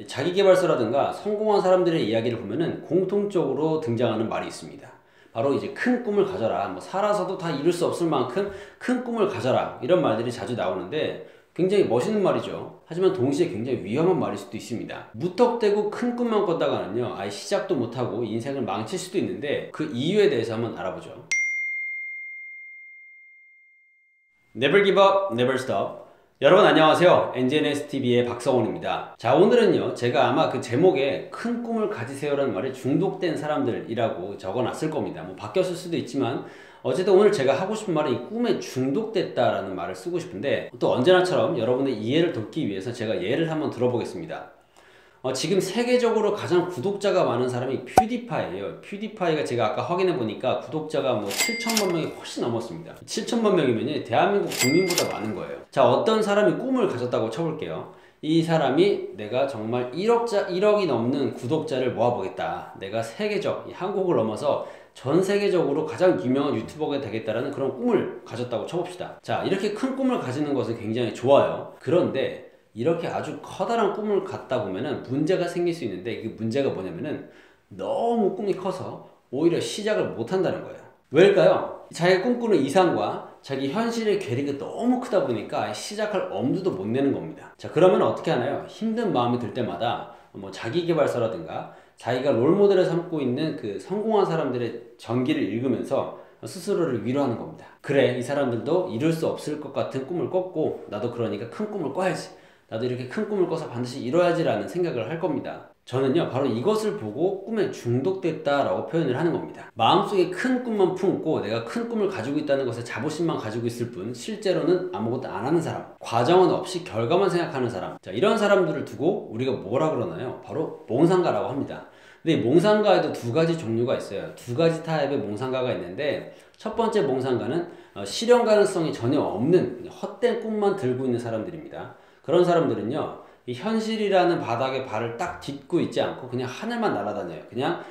자기계발서라든가 성공한 사람들의 이야기를 보면은 공통적으로 등장하는 말이 있습니다. 바로 이제 큰 꿈을 가져라. 뭐 살아서도 다 이룰 수 없을 만큼 큰 꿈을 가져라. 이런 말들이 자주 나오는데 굉장히 멋있는 말이죠. 하지만 동시에 굉장히 위험한 말일 수도 있습니다. 무턱대고 큰 꿈만 꿨다가는요, 아예 시작도 못하고 인생을 망칠 수도 있는데 그 이유에 대해서 한번 알아보죠. Never give up, never stop. 여러분 안녕하세요. NGNSTV의 박성원입니다. 자, 오늘은요, 제가 아마 그 제목에 큰 꿈을 가지세요라는 말에 중독된 사람들이라고 적어놨을 겁니다. 뭐 바뀌었을 수도 있지만 어쨌든 오늘 제가 하고 싶은 말은 이 꿈에 중독됐다라는 말을 쓰고 싶은데, 또 언제나처럼 여러분의 이해를 돕기 위해서 제가 예를 한번 들어보겠습니다. 지금 세계적으로 가장 구독자가 많은 사람이 퓨디파이예요. 퓨디파이가 제가 아까 확인해 보니까 구독자가 뭐 7천만 명이 훨씬 넘었습니다. 7천만 명이면 대한민국 국민보다 많은 거예요. 자, 어떤 사람이 꿈을 가졌다고 쳐볼게요. 이 사람이 내가 정말 1억이 넘는 구독자를 모아보겠다. 내가 세계적, 한국을 넘어서 전 세계적으로 가장 유명한 유튜버가 되겠다라는 그런 꿈을 가졌다고 쳐봅시다. 자, 이렇게 큰 꿈을 가지는 것은 굉장히 좋아요. 그런데 이렇게 아주 커다란 꿈을 갖다 보면은 문제가 생길 수 있는데, 그 문제가 뭐냐면은 너무 꿈이 커서 오히려 시작을 못 한다는 거예요. 왜일까요? 자기가 꿈꾸는 이상과 자기 현실의 괴리가 너무 크다 보니까 시작할 엄두도 못 내는 겁니다. 자, 그러면 어떻게 하나요? 힘든 마음이 들 때마다 뭐 자기계발서라든가 자기가 롤모델을 삼고 있는 그 성공한 사람들의 전기를 읽으면서 스스로를 위로하는 겁니다. 그래, 이 사람들도 이룰 수 없을 것 같은 꿈을 꿨고 나도 그러니까 큰 꿈을 꿔야지. 나도 이렇게 큰 꿈을 꿔서 반드시 이뤄야지 라는 생각을 할 겁니다. 저는요, 바로 이것을 보고 꿈에 중독됐다라고 표현을 하는 겁니다. 마음속에 큰 꿈만 품고 내가 큰 꿈을 가지고 있다는 것에 자부심만 가지고 있을 뿐 실제로는 아무것도 안 하는 사람, 과정은 없이 결과만 생각하는 사람, 자, 이런 사람들을 두고 우리가 뭐라 그러나요? 바로 몽상가라고 합니다. 근데 이 몽상가에도 두 가지 종류가 있어요. 두 가지 타입의 몽상가가 있는데, 첫 번째 몽상가는 실현 가능성이 전혀 없는 헛된 꿈만 들고 있는 사람들입니다. 그런 사람들은요, 이 현실이라는 바닥에 발을 딱 딛고 있지 않고 그냥 하늘만 날아다녀요. 그냥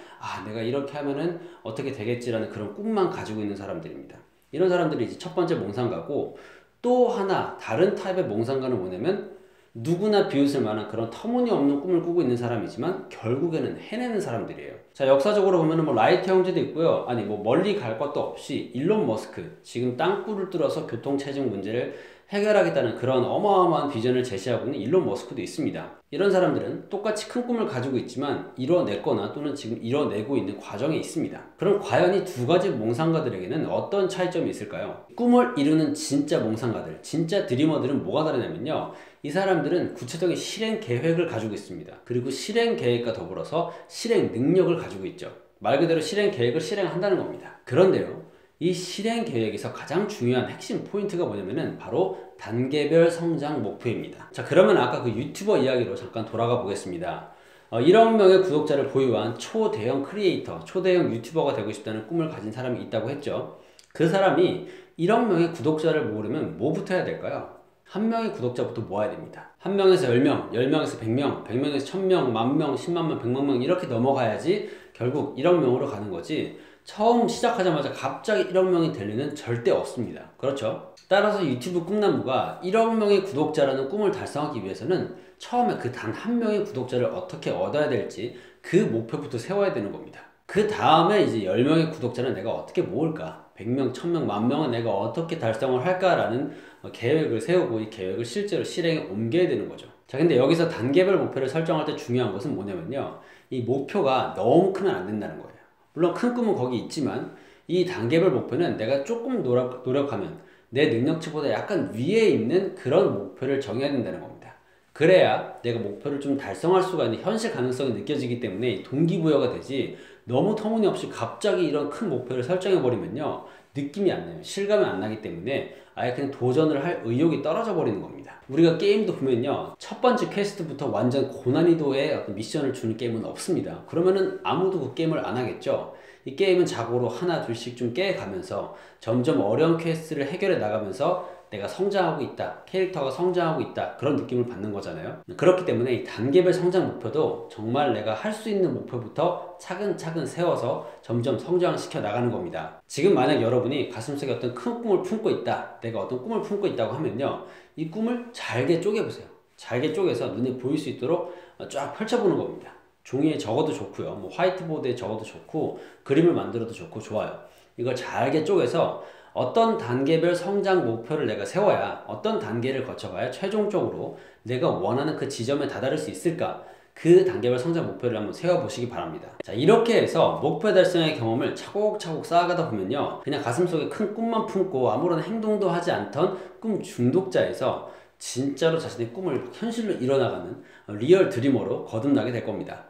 내가 이렇게 하면은 어떻게 되겠지라는 그런 꿈만 가지고 있는 사람들입니다. 이런 사람들이 이제 첫 번째 몽상가고, 또 하나 다른 타입의 몽상가는 뭐냐면 누구나 비웃을 만한 그런 터무니없는 꿈을 꾸고 있는 사람이지만 결국에는 해내는 사람들이에요. 자, 역사적으로 보면은 뭐 라이트 형제도 있고요. 아니 뭐 멀리 갈 것도 없이 일론 머스크, 지금 땅굴을 뚫어서 교통체증 문제를 해결하겠다는 그런 어마어마한 비전을 제시하고 있는 일론 머스크도 있습니다. 이런 사람들은 똑같이 큰 꿈을 가지고 있지만 이뤄냈거나 또는 지금 이뤄내고 있는 과정에 있습니다. 그럼 과연 이 두 가지 몽상가들에게는 어떤 차이점이 있을까요? 꿈을 이루는 진짜 몽상가들, 진짜 드리머들은 뭐가 다르냐면요, 이 사람들은 구체적인 실행 계획을 가지고 있습니다. 그리고 실행 계획과 더불어서 실행 능력을 가지고 있죠. 말 그대로 실행 계획을 실행한다는 겁니다. 그런데요, 이 실행 계획에서 가장 중요한 핵심 포인트가 뭐냐면은 바로 단계별 성장 목표입니다. 자, 그러면 아까 그 유튜버 이야기로 잠깐 돌아가 보겠습니다. 1억 명의 구독자를 보유한 초대형 크리에이터, 초대형 유튜버가 되고 싶다는 꿈을 가진 사람이 있다고 했죠. 그 사람이 1억 명의 구독자를 모으려면 뭐부터 해야 될까요? 한 명의 구독자부터 모아야 됩니다. 한 명에서 10명, 10명에서 100명, 100명에서 1000명, 10,000명, 10만 명, 100만 명 이렇게 넘어가야지 결국 1억 명으로 가는 거지, 처음 시작하자마자 갑자기 1억 명이 될 리는 절대 없습니다. 그렇죠? 따라서 유튜브 꿈나무가 1억 명의 구독자라는 꿈을 달성하기 위해서는 처음에 그 단 한 명의 구독자를 어떻게 얻어야 될지 그 목표부터 세워야 되는 겁니다. 그 다음에 이제 10명의 구독자는 내가 어떻게 모을까? 100명, 1000명, 10,000명은 내가 어떻게 달성을 할까라는 계획을 세우고 이 계획을 실제로 실행에 옮겨야 되는 거죠. 자, 근데 여기서 단계별 목표를 설정할 때 중요한 것은 뭐냐면요, 이 목표가 너무 크면 안 된다는 거예요. 물론 큰 꿈은 거기 있지만 이 단계별 목표는 내가 조금 노력하면 내 능력치보다 약간 위에 있는 그런 목표를 정해야 된다는 겁니다. 그래야 내가 목표를 좀 달성할 수가 있는 현실 가능성이 느껴지기 때문에 동기부여가 되지, 너무 터무니없이 갑자기 이런 큰 목표를 설정해버리면요, 느낌이 안 나요. 실감이 안 나기 때문에 아예 그냥 도전을 할 의욕이 떨어져 버리는 겁니다. 우리가 게임도 보면요, 첫 번째 퀘스트부터 완전 고난이도의 어떤 미션을 주는 게임은 없습니다. 그러면은 아무도 그 게임을 안 하겠죠. 이 게임은 자고로 하나 둘씩 좀 깨가면서 점점 어려운 퀘스트를 해결해 나가면서 내가 성장하고 있다, 캐릭터가 성장하고 있다, 그런 느낌을 받는 거잖아요. 그렇기 때문에 이 단계별 성장 목표도 정말 내가 할 수 있는 목표부터 차근차근 세워서 점점 성장시켜 나가는 겁니다. 지금 만약 여러분이 가슴속에 어떤 큰 꿈을 품고 있다, 내가 어떤 꿈을 품고 있다고 하면요, 이 꿈을 잘게 쪼개보세요. 잘게 쪼개서 눈에 보일 수 있도록 쫙 펼쳐보는 겁니다. 종이에 적어도 좋고요. 뭐 화이트보드에 적어도 좋고 그림을 만들어도 좋고 좋아요. 이걸 잘게 쪼개서 어떤 단계별 성장 목표를 내가 세워야 어떤 단계를 거쳐가야 최종적으로 내가 원하는 그 지점에 다다를 수 있을까? 그 단계별 성장 목표를 한번 세워보시기 바랍니다. 자, 이렇게 해서 목표 달성의 경험을 차곡차곡 쌓아가다 보면요, 그냥 가슴속에 큰 꿈만 품고 아무런 행동도 하지 않던 꿈 중독자에서 진짜로 자신의 꿈을 현실로 이뤄나가는 리얼 드리머로 거듭나게 될 겁니다.